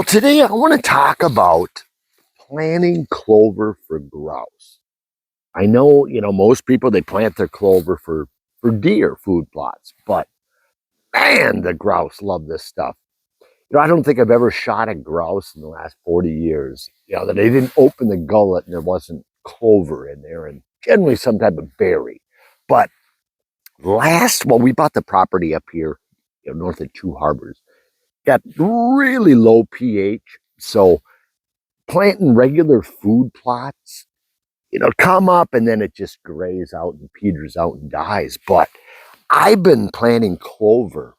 Today I want to talk about planting clover for grouse. I know, most people they plant their clover for deer food plots, but man, the grouse love this stuff. I don't think I've ever shot a grouse in the last 40 years. That they didn't open the gullet and there wasn't clover in there and generally some type of berry. But we bought the property up here, north of Two Harbors. Got really low pH, so planting regular food plots, come up and then it just grays out and peters out and dies. But I've been planting clover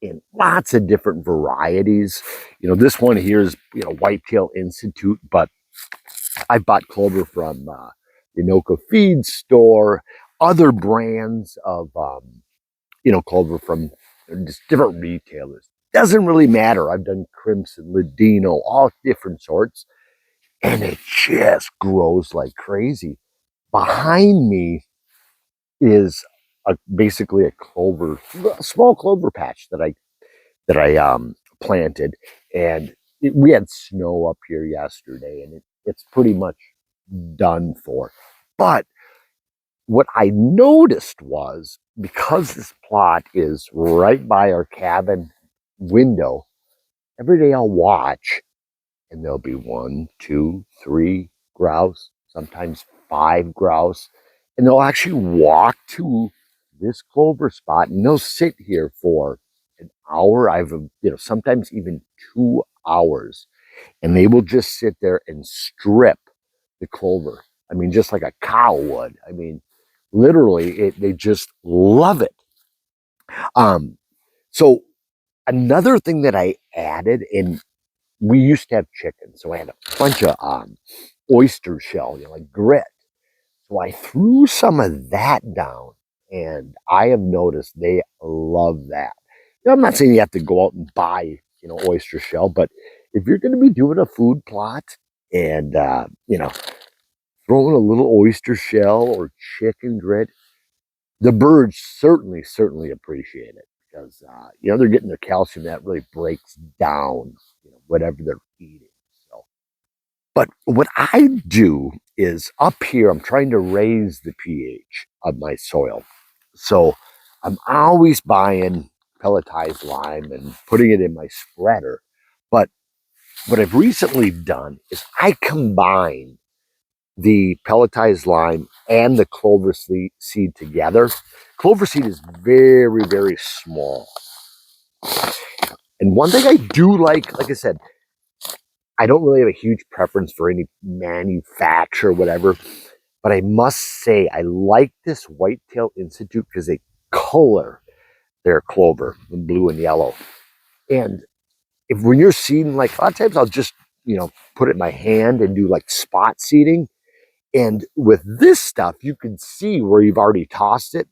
in lots of different varieties. This one here is, Whitetail Institute, but I bought clover from the Anoka Feed Store, other brands of, clover from just different retailers. Doesn't really matter. I've done Crimson, Ladino, all different sorts. And it just grows like crazy. Behind me is basically a small clover patch that I planted, and we had snow up here yesterday, and it's pretty much done for. But what I noticed was because this plot is right by our cabin window, every day I'll watch. And there'll be 1, 2, 3 grouse, sometimes 5 grouse. And they'll actually walk to this clover spot and they'll sit here for an hour. Sometimes even 2 hours. And they will just sit there and strip the clover. I mean, just like a cow would. I mean, literally, they just love it. So another thing that I added, and we used to have chicken, so I had a bunch of oyster shell, like grit. So I threw some of that down, and I have noticed they love that. I'm not saying you have to go out and buy, oyster shell, but if you're going to be doing a food plot and, throwing a little oyster shell or chicken grit, the birds certainly appreciate it because, they're getting their calcium that really breaks down, whatever they're eating. So, but what I do is up here, I'm trying to raise the pH of my soil. So I'm always buying pelletized lime and putting it in my spreader. But what I've recently done is I combine the pelletized lime and the clover seed together. Clover seed is very small. And one thing I do like I said, I don't really have a huge preference for any manufacturer or whatever, but I must say I like this Whitetail Institute because they color their clover in blue and yellow. And when you're seeding, like a lot of times I'll just, put it in my hand and do like spot seeding. And with this stuff, you can see where you've already tossed it.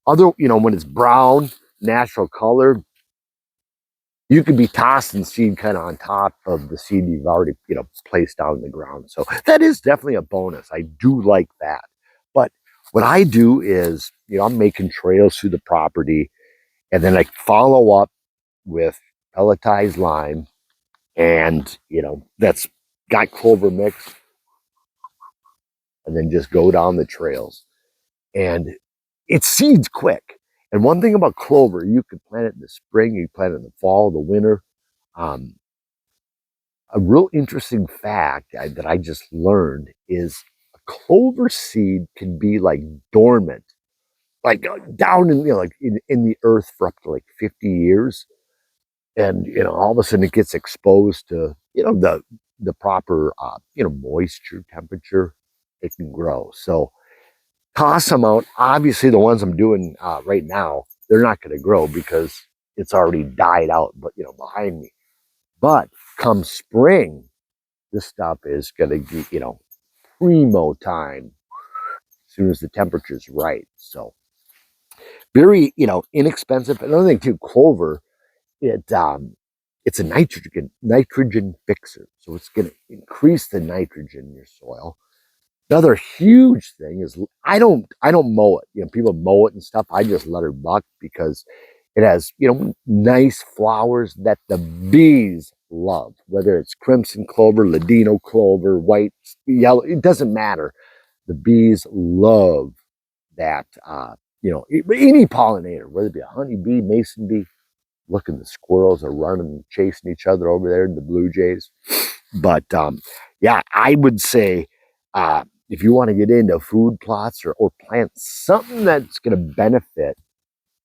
When it's brown, natural color, you could be tossing seed kind of on top of the seed you've already, placed down in the ground. So that is definitely a bonus. I do like that. But what I do is, I'm making trails through the property and then I follow up with pelletized lime and, that's got clover mix and then just go down the trails. And it seeds quick. And one thing about clover, you can plant it in the spring, you can plant it in the fall, the winter. A real interesting fact that I just learned is a clover seed can be like dormant, like down in, like in the earth for up to like 50 years. And, all of a sudden it gets exposed to, the proper, moisture, temperature, it can grow. So toss them out. Obviously the ones I'm doing right now, they're not going to grow because it's already died out, but, behind me. But come spring, this stuff is going to be, primo time as soon as the temperature's right. So very, inexpensive. Another thing too, clover, it's a nitrogen fixer. So it's going to increase the nitrogen in your soil. Another huge thing is I don't mow it. People mow it and stuff. I just let her buck because it has, nice flowers that the bees love, whether it's crimson clover, ladino clover, white, yellow, it doesn't matter. The bees love that, any pollinator, whether it be a honeybee, mason bee. Look, the squirrels are running and chasing each other over there, the blue jays. But yeah, I would say if you want to get into food plots or plant something that's going to benefit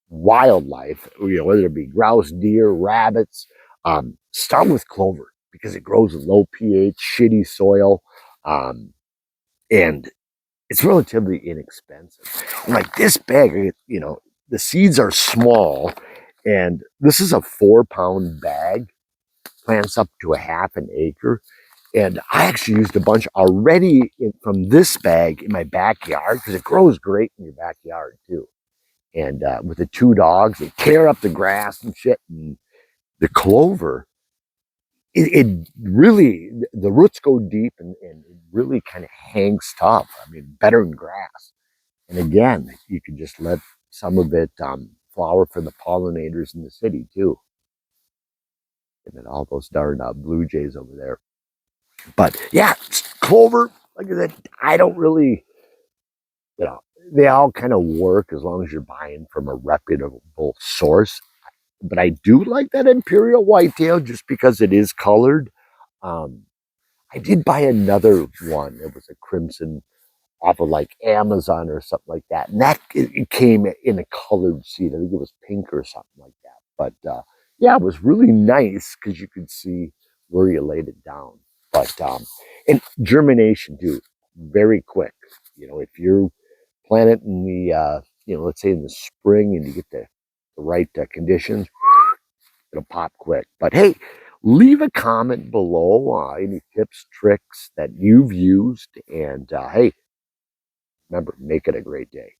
wildlife, whether it be grouse, deer, rabbits, start with clover because it grows in low pH, shitty soil, and it's relatively inexpensive. Like this bag, the seeds are small, and this is a 4-pound bag, plants up to a half an acre. And I actually used a bunch already from this bag in my backyard because it grows great in your backyard too. And with the 2 dogs, they tear up the grass and shit. And the clover, it really, the roots go deep and it really kind of hangs tough. I mean, better than grass. And again, you can just let some of it flower for the pollinators in the city too. And then all those darn blue jays over there. But yeah, clover, like I said, I don't really, you know, they all kind of work as long as you're buying from a reputable source. But I do like that imperial whitetail just because it is colored. Um, I did buy another one. It was a crimson off of like Amazon or something like that. And that it came in a colored seed. I think it was pink or something like that. But yeah, it was really nice because you could see where you laid it down. But and germination too, very quick. If you plant it in the let's say in the spring and you get the right conditions, it'll pop quick. But hey, leave a comment below any tips, tricks that you've used, and hey, remember, make it a great day.